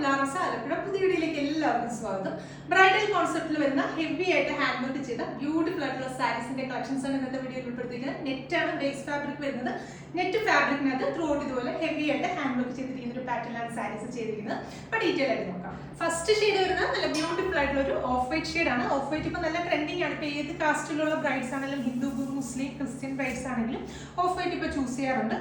ലാറോസ ആലപ്പുഴ. പുതിയ വീഡിയോയിലേക്ക് എല്ലാവർക്കും സ്വാഗതം. ബ്രൈഡൽ കോൺസെപ്റ്റിൽ വരുന്ന ഹെവി ആയിട്ട് ഹാൻഡ് വർക്ക് ചെയ്ത ബ്യൂട്ടിഫുൾ ആയിട്ടുള്ള സാരീസിന്റെ കളക്ഷൻസ് ആണ് ഇന്നത്തെ വീഡിയോയിൽ ഉൾപ്പെടുത്തിയിരിക്കുന്നത്. നെറ്റാണ് ബേസ് ഫാബ്രിക് വരുന്നത്. നെറ്റ് ഫാബ്രിക്കിനകത്ത് ത്രൂ ഔട്ട് ഇതുപോലെ ഹെവി ആയിട്ട് ഹാൻഡ് വർക്ക് ചെയ്തിരിക്കുന്ന ഒരു പാറ്റേണിലാണ് സാരീസ് ചെയ്തിരിക്കുന്നത്. അപ്പോൾ ഡീറ്റെയിൽ ആയിട്ട് നോക്കാം. ഫസ്റ്റ് ഷെയ്ഡ് വരുന്നത് നല്ല ബ്യൂട്ടിഫുൾ ആയിട്ടുള്ള ഒരു ഓഫ് വൈറ്റ് ഷെയ്ഡ് ആണ്. ഓഫ് വൈറ്റ് ഇപ്പോൾ നല്ല ട്രെൻഡിങ് ആണ്. ഇപ്പോൾ ഏത് കാസ്റ്റിലുള്ള ബ്രൈഡ്സ് ആണെങ്കിലും ഹിന്ദു, മുസ്ലിം, ക്രിസ്ത്യൻ ബ്രൈഡ്സ് ആണെങ്കിലും ഓഫ് വൈറ്റ് ഇപ്പോൾ ചൂസ് ചെയ്യാറുണ്ട്.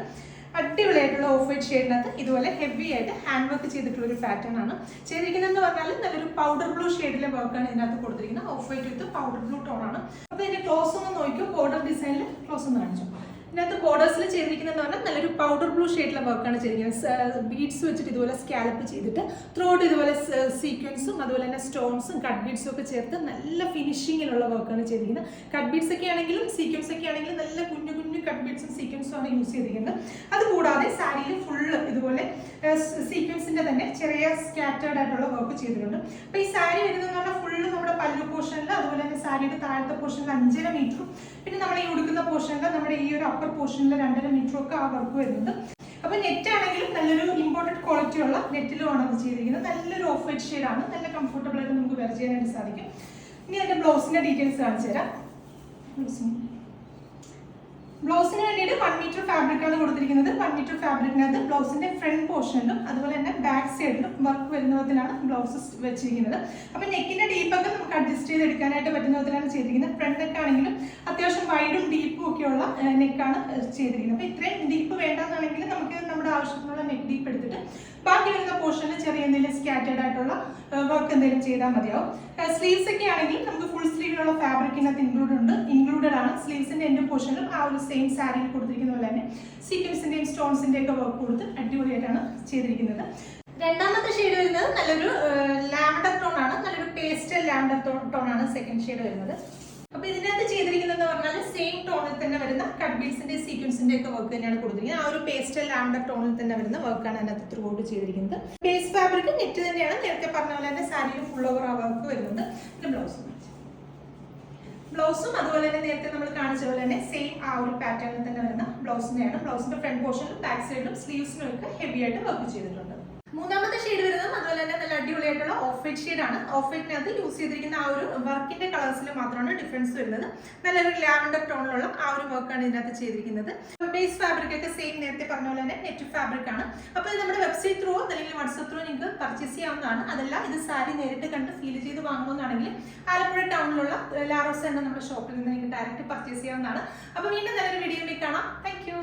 അടിപൊളിയായിട്ടുള്ള ഓഫ് വൈറ്റ് ഷെയ്ഡിനകത്ത് ഇതുപോലെ ഹെവി ആയിട്ട് ഹാൻഡ് വർക്ക് ചെയ്തിട്ടുള്ള ഒരു പാറ്റേൺ ആണ് ചെയ്തിരിക്കുന്നതെന്ന് പറഞ്ഞാൽ നല്ലൊരു പൗഡർ ബ്ലൂ ഷെയ്ഡിലെ വർക്കാണ് ഇതിനകത്ത് കൊടുത്തിരിക്കുന്നത്. Of white with powder blue tone ആണ്. അപ്പോൾ ഇതിന്റെ ക്ലോസ് ഒന്ന് നോക്കിയോ, ബോർഡർ ഡിസൈനിൽ ക്ലോസ് ഒന്ന് കാണിച്ചു. ഇതിനകത്ത് ബോർഡേഴ്സിൽ ചെയ്തിരിക്കുന്നതെന്ന് പറഞ്ഞാൽ നല്ലൊരു പൗഡർ ബ്ലൂ ഷെയ്ഡിലെ വർക്കാണ് ചെയ്തിരിക്കുന്നത്. ബീഡ്സ് വെച്ചിട്ട് ഇതുപോലെ സ്കാലപ്പ് ചെയ്തിട്ട് ത്രൂ ഔട്ട് ഇതുപോലെ സീക്വൻസും അതുപോലെ തന്നെ സ്റ്റോൺസും കട്ട് ബീഡ്സും ഒക്കെ ചേർത്ത് നല്ല ഫിനിഷിങ്ങിലുള്ള വർക്കാണ് ചെയ്തിരിക്കുന്നത്. കട്ട് ബീഡ്സ് ഒക്കെ ആണെങ്കിലും സീക്വൻസ് ഒക്കെ ആണെങ്കിലും നല്ല കുഞ്ഞു കുഞ്ഞു കട്ട് ബീഡ്സും സീക്വൻസും ആണ് യൂസ് ചെയ്തിരിക്കുന്നത്. അതുകൂടാതെ സാരിയിൽ ഫുള്ള് ഇതുപോലെ സീക്വൻസിന്റെ തന്നെ ചെറിയ സ്കാറ്റേർഡ് ആയിട്ടുള്ള വർക്ക് ചെയ്തിട്ടുണ്ട്. അപ്പോൾ ഈ സാരി വരുന്നതെന്ന് പറഞ്ഞാൽ ഫുള്ള് നമ്മുടെ പല്ലു പോർഷനിൽ അതുപോലെ തന്നെ സാരിയുടെ താഴത്തെ പോർഷനിൽ 5.5 മീറ്ററും പിന്നെ നമ്മൾ ഈ ഉടുക്കുന്ന പോർഷനിൽ നമ്മുടെ ഈ ഒരു അപ്പർ പോർഷനിൽ 2.5 മീറ്ററും ഒക്കെ ആ വർക്ക് വരുന്നുണ്ട്. അപ്പോൾ നെറ്റ് ആണെങ്കിലും നല്ലൊരു ഇമ്പോർട്ടൻറ്റ് ക്വാളിറ്റി ഉള്ള നെറ്റിലുമാണ് അത് ചെയ്തിരിക്കുന്നത്. നല്ലൊരു ഓഫ് വൈറ്റ് ഷെയ്ഡാണ്. നല്ല കംഫർട്ടബിൾ ആയിട്ട് നമുക്ക് വെയർ ചെയ്യാനായിട്ട് സാധിക്കും. ഇനി അതിന്റെ ബ്ലൗസിന്റെ ഡീറ്റെയിൽസ് കാണിച്ചു തരാം. ബ്ലൗസിന് വേണ്ടിയിട്ട് 1 മീറ്റർ ഫാബ്രിക് ആണ് കൊടുത്തിരിക്കുന്നത്. 1 മീറ്റർ ഫാബ്രിക്കിനകത്ത് ബ്ലൗസിന്റെ ഫ്രണ്ട് പോർഷനിലും അതുപോലെ തന്നെ ബാക്ക് സൈഡിലും വർക്ക് വരുന്ന വിധത്തിലാണ് ബ്ലൗസ് വെച്ചിരിക്കുന്നത്. അപ്പൊ നെക്കിന്റെ ഡീപ്പൊക്കെ നമുക്ക് അഡ്ജസ്റ്റ് ചെയ്തെടുക്കാനായിട്ട് പറ്റുന്ന വിധത്തിലാണ് ചെയ്തിരിക്കുന്നത്. ഫ്രണ്ട് നെക്ക് ആണെങ്കിലും അത്യാവശ്യം വൈഡും ഡീപ്പും ഒക്കെയുള്ള നെക്കാണ് ചെയ്തിരിക്കുന്നത്. അപ്പൊ ഇത്രയും ഡീപ്പ് വേണ്ടെന്നാണെങ്കിൽ നമുക്ക് നമ്മുടെ ആവശ്യത്തിനുള്ള നെക്ക് ഡീപ്പ് എടുത്തിട്ട് ബാക്കി വരുന്ന പോർഷനിൽ ചെറിയ എന്തെങ്കിലും സ്കാറ്റേർഡ് ആയിട്ടുള്ള വർക്ക് എന്തെങ്കിലും ചെയ്താൽ മതിയാവും. സ്ലീവ്സ് ഒക്കെ ആണെങ്കിൽ നമുക്ക് ഫുൾ സ്ലീവിലുള്ള ഫാബ്രിക്കിനകത്ത് ഇൻക്ലൂഡഡ് ആണ്. സ്ലീവ്സിന്റെ എൻഡ് പോർഷനിലും ആ ഒരു സെയിം സാരിയിൽ കൊടുത്തിരിക്കുന്ന പോലെ തന്നെ സീക്വൻസിന്റെയും സ്റ്റോൺസിന്റെയും ഒക്കെ വർക്ക് കൊടുത്ത് അടിപൊളിയായിട്ടാണ് ചെയ്തിരിക്കുന്നത്. രണ്ടാമത്തെ ഷെയ്ഡ് വരുന്നത് നല്ലൊരു ലാവൻഡർ ടോൺ ആണ്. നല്ലൊരു പേസ്റ്റൽ ലാവൻഡർ ടോൺ ആണ് സെക്കൻഡ് ഷെയ്ഡ് വരുന്നത്. അപ്പൊ ഇതിനകത്ത് ചെയ്തിരിക്കുന്നതെന്ന് പറഞ്ഞാൽ സെയിം ടോണിൽ തന്നെ വരുന്ന കട്ട് ബീഡ്സിന്റെ സീക്വൻസിന്റെ ഒക്കെ വർക്ക് തന്നെയാണ് കൊടുത്തിരിക്കുന്നത്. ആ ഒരു പേസ്റ്റൽ ലാവൻഡർ ടോണിൽ തന്നെ വരുന്ന വർക്കാണ് അതിനകത്ത് ത്രൂ ഔട്ട് ചെയ്തിരിക്കുന്നത്. ബേസ് ഫാബ്രിക് നെറ്റ് തന്നെയാണ്. നേരത്തെ പറഞ്ഞ പോലെ തന്നെ സാരിയിൽ ഫുൾ ഓവർ ആ വർക്ക് വരുന്നുണ്ട്. പിന്നെ ബ്ലൗസും അതുപോലെ തന്നെ നേരത്തെ നമ്മൾ കാണിച്ച പോലെ തന്നെ സെയിം ആ ഒരു പാറ്റേണിൽ തന്നെ വരുന്ന ബ്ലൗസിന്റെയാണ്. ബ്ലൗസിന്റെ ഫ്രണ്ട് പോർഷനിലും ബാക്ക് സൈഡിലും സ്ലീവ്സിനും ഒക്കെ ഹെവി ആയിട്ട് വർക്ക് ചെയ്തിട്ടുണ്ട്. മൂന്നാമത്തെ ഷെയ്ഡ് വരുന്നത് അതുപോലെ തന്നെ നല്ല അടിപൊളിയായിട്ടുള്ള ഓഫ് വൈറ്റ് ഷെയ്ഡ് ആണ്. ഓഫ് വൈറ്റിനകത്ത് യൂസ് ചെയ്തിരിക്കുന്ന ആ ഒരു വർക്കിന്റെ കളേഴ്സിൽ മാത്രമാണ് ഡിഫറൻസ് വരുന്നത്. നല്ലൊരു ലാവൻഡർ ടോണിലുള്ള ആ ഒരു വർക്കാണ് ഇതിനകത്ത് ചെയ്തിരിക്കുന്നത്. ബേസ് ഫാബ്രിക് ഒക്കെ സെയിം നേരത്തെ പറഞ്ഞ പോലെ തന്നെ നെറ്റ് ഫാബ്രിക് ആണ്. അപ്പോൾ ഇത് നമ്മുടെ വെബ്സൈറ്റ് ത്രൂ അല്ലെങ്കിൽ വാട്സ്ആപ്പ് ത്രൂ നിങ്ങൾക്ക് പർച്ചേസ് ചെയ്യാവുന്നതാണ്. അതല്ല ഇത് സാരി നേരിട്ട് കണ്ട് ഫീൽ ചെയ്ത് വാങ്ങുന്നതാണെങ്കിൽ ആലപ്പുഴ ടൗണിലുള്ള ലാറോസ എന്ന നമ്മുടെ ഷോപ്പിൽ നിന്ന് നിങ്ങൾക്ക് ഡയറക്റ്റ് പർച്ചേസ് ചെയ്യാവുന്നതാണ്. അപ്പോൾ വീണ്ടും നല്ലൊരു വീഡിയോയിലേക്ക് കാണാം. Thank you.